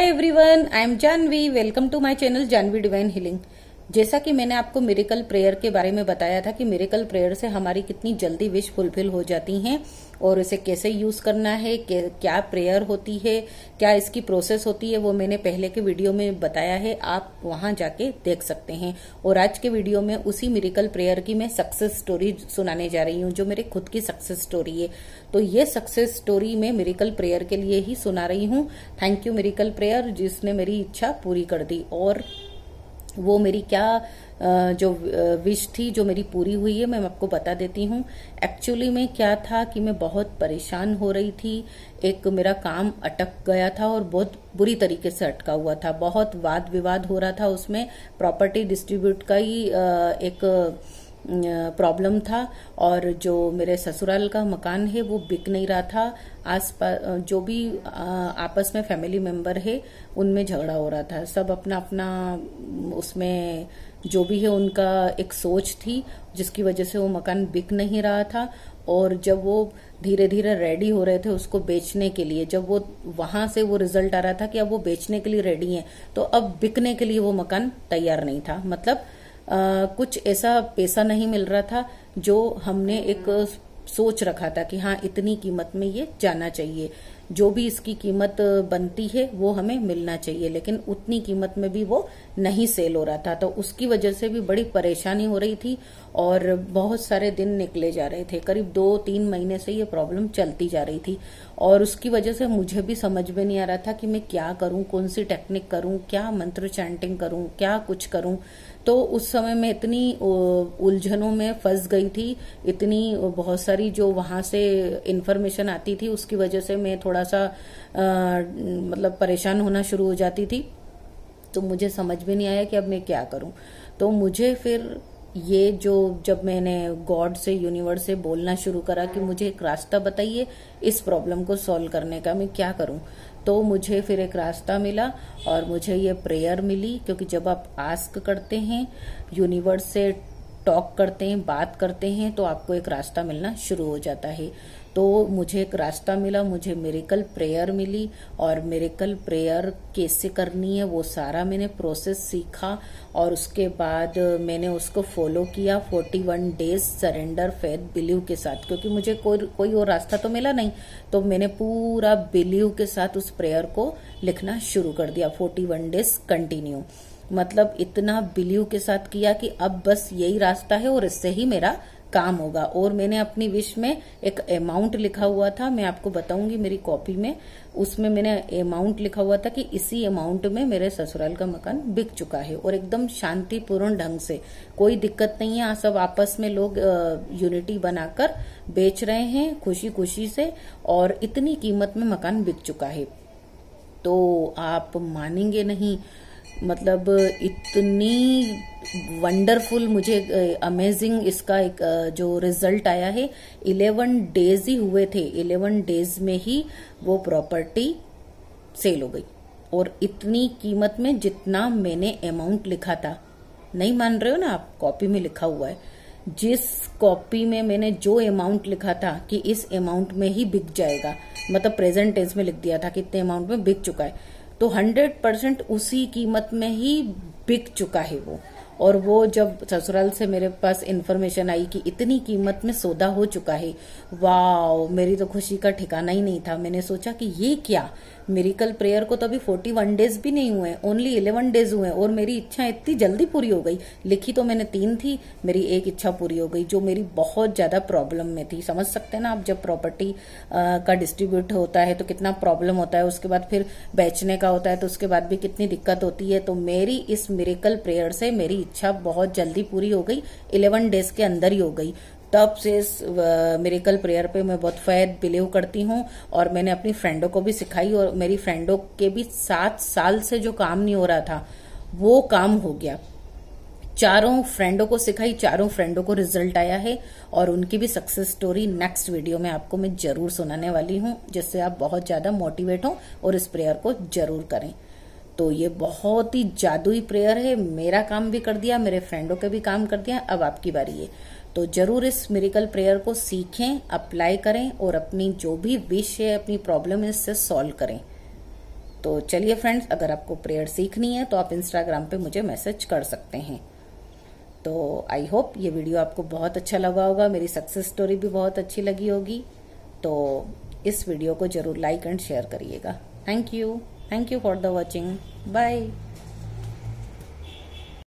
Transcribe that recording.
Hi everyone, I am Janvi. Welcome to my channel Janvi divine healing. जैसा कि मैंने आपको मिरेकल प्रेयर के बारे में बताया था कि मिरेकल प्रेयर से हमारी कितनी जल्दी विश फुलफिल हो जाती हैं और इसे कैसे यूज करना है, क्या प्रेयर होती है, क्या इसकी प्रोसेस होती है, वो मैंने पहले के वीडियो में बताया है। आप वहां जाके देख सकते हैं। और आज के वीडियो में उसी मिरेकल प्रेयर की मैं सक्सेस स्टोरी सुनाने जा रही हूँ, जो मेरे खुद की सक्सेस स्टोरी है। तो ये सक्सेस स्टोरी मैं मिरेकल प्रेयर के लिए ही सुना रही हूँ। थैंक यू मिरेकल प्रेयर, जिसने मेरी इच्छा पूरी कर दी। और वो मेरी क्या जो विश थी जो मेरी पूरी हुई है, मैं आपको बता देती हूँ। एक्चुअली में क्या था कि मैं बहुत परेशान हो रही थी। एक मेरा काम अटक गया था और बहुत बुरी तरीके से अटका हुआ था। बहुत वाद विवाद हो रहा था उसमें। प्रॉपर्टी डिस्ट्रीब्यूट का ही एक प्रॉब्लम था। और जो मेरे ससुराल का मकान है वो बिक नहीं रहा था। आसपास जो भी आपस में फैमिली मेंबर है उनमें झगड़ा हो रहा था। सब अपना अपना उसमें जो भी है उनका एक सोच थी, जिसकी वजह से वो मकान बिक नहीं रहा था। और जब वो धीरे धीरे रेडी हो रहे थे उसको बेचने के लिए, जब वो वहां से वो रिजल्ट आ रहा था कि अब वो बेचने के लिए रेडी हैं, तो अब बिकने के लिए वो मकान तैयार नहीं था। मतलब कुछ ऐसा पैसा नहीं मिल रहा था जो हमने एक सोच रखा था कि हाँ इतनी कीमत में ये जाना चाहिए, जो भी इसकी कीमत बनती है वो हमें मिलना चाहिए, लेकिन उतनी कीमत में भी वो नहीं सेल हो रहा था। तो उसकी वजह से भी बड़ी परेशानी हो रही थी और बहुत सारे दिन निकले जा रहे थे। करीब 2-3 महीने से ये प्रॉब्लम चलती जा रही थी और उसकी वजह से मुझे भी समझ में नहीं आ रहा था कि मैं क्या करूं, कौन सी टेक्निक करूं, क्या मंत्र चैंटिंग करूं, क्या कुछ करूं। तो उस समय मैं इतनी उलझनों में फंस गई थी, इतनी बहुत सारी जो वहां से इंफॉर्मेशन आती थी उसकी वजह से मैं थोड़ा सा मतलब परेशान होना शुरू हो जाती थी। तो मुझे समझ में नहीं आया कि अब मैं क्या करूं। तो मुझे फिर ये जो जब मैंने गॉड से, यूनिवर्स से बोलना शुरू करा कि मुझे एक रास्ता बताइए इस प्रॉब्लम को सॉल्व करने का, मैं क्या करूं, तो मुझे फिर एक रास्ता मिला और मुझे ये प्रेयर मिली। क्योंकि जब आप आस्क करते हैं, यूनिवर्स से टॉक करते हैं, बात करते हैं, तो आपको एक रास्ता मिलना शुरू हो जाता है। तो मुझे एक रास्ता मिला, मुझे मिरेकल प्रेयर मिली। और मिरेकल प्रेयर कैसे करनी है वो सारा मैंने प्रोसेस सीखा और उसके बाद मैंने उसको फॉलो किया 41 डेज सरेंडर, फेथ, बिलीव के साथ। क्योंकि मुझे कोई और रास्ता तो मिला नहीं, तो मैंने पूरा बिलीव के साथ उस प्रेयर को लिखना शुरू कर दिया 41 डेज कंटिन्यू। मतलब इतना बिलीव के साथ किया कि अब बस यही रास्ता है और इससे ही मेरा काम होगा। और मैंने अपनी विश में एक अमाउंट लिखा हुआ था, मैं आपको बताऊंगी मेरी कॉपी में, उसमें मैंने अमाउंट लिखा हुआ था कि इसी अमाउंट में मेरे ससुराल का मकान बिक चुका है और एकदम शांतिपूर्ण ढंग से, कोई दिक्कत नहीं है। सब आपस में लोग यूनिटी बनाकर बेच रहे हैं खुशी खुशी से और इतनी कीमत में मकान बिक चुका है। तो आप मानेंगे नहीं, मतलब इतनी वंडरफुल, मुझे अमेजिंग इसका एक जो रिजल्ट आया है। 11 डेज ही हुए थे, 11 डेज में ही वो प्रॉपर्टी सेल हो गई और इतनी कीमत में जितना मैंने अमाउंट लिखा था। नहीं मान रहे हो ना आप, कॉपी में लिखा हुआ है। जिस कॉपी में मैंने जो अमाउंट लिखा था कि इस अमाउंट में ही बिक जाएगा, मतलब प्रेजेंट टेंस में लिख दिया था कि इतने अमाउंट में बिक चुका है, तो 100% उसी कीमत में ही बिक चुका है वो। और वो जब ससुराल से मेरे पास इन्फॉर्मेशन आई कि इतनी कीमत में सौदा हो चुका है, वाह, मेरी तो खुशी का ठिकाना ही नहीं था। मैंने सोचा कि ये क्या, मिरेकल प्रेयर को तो अभी 41 डेज भी नहीं हुए, ओनली 11 डेज हुए और मेरी इच्छा इतनी जल्दी पूरी हो गई। लिखी तो मैंने 3 थी, मेरी एक इच्छा पूरी हो गई जो मेरी बहुत ज्यादा प्रॉब्लम में थी। समझ सकते हैं ना आप, जब प्रॉपर्टी का डिस्ट्रीब्यूट होता है तो कितना प्रॉब्लम होता है, उसके बाद फिर बेचने का होता है तो उसके बाद भी कितनी दिक्कत होती है। तो मेरी इस मिरेकल प्रेयर से मेरी इच्छा बहुत जल्दी पूरी हो गई, 11 डेज के अंदर ही हो गई। तब से इस मिरेकल प्रेयर पे मैं बहुत फेथ, बिलीव करती हूँ और मैंने अपनी फ्रेंडों को भी सिखाई और मेरी फ्रेंडों के भी 7 साल से जो काम नहीं हो रहा था वो काम हो गया। 4 फ्रेंडों को सिखाई, 4 फ्रेंडों को रिजल्ट आया है और उनकी भी सक्सेस स्टोरी नेक्स्ट वीडियो में आपको मैं जरूर सुनाने वाली हूँ, जिससे आप बहुत ज्यादा मोटिवेट हो और इस प्रेयर को जरूर करें। तो ये बहुत ही जादुई प्रेयर है, मेरा काम भी कर दिया, मेरे फ्रेंडों के भी काम कर दिया, अब आपकी बारी है। तो जरूर इस मिरेकल प्रेयर को सीखें, अप्लाई करें और अपनी जो भी विश है, अपनी प्रॉब्लम है, इससे सॉल्व करें। तो चलिए फ्रेंड्स, अगर आपको प्रेयर सीखनी है तो आप इंस्टाग्राम पे मुझे मैसेज कर सकते हैं। तो आई होप ये वीडियो आपको बहुत अच्छा लगा होगा, मेरी सक्सेस स्टोरी भी बहुत अच्छी लगी होगी। तो इस वीडियो को जरूर लाइक एंड शेयर करिएगा। Thank you for the watching. Bye.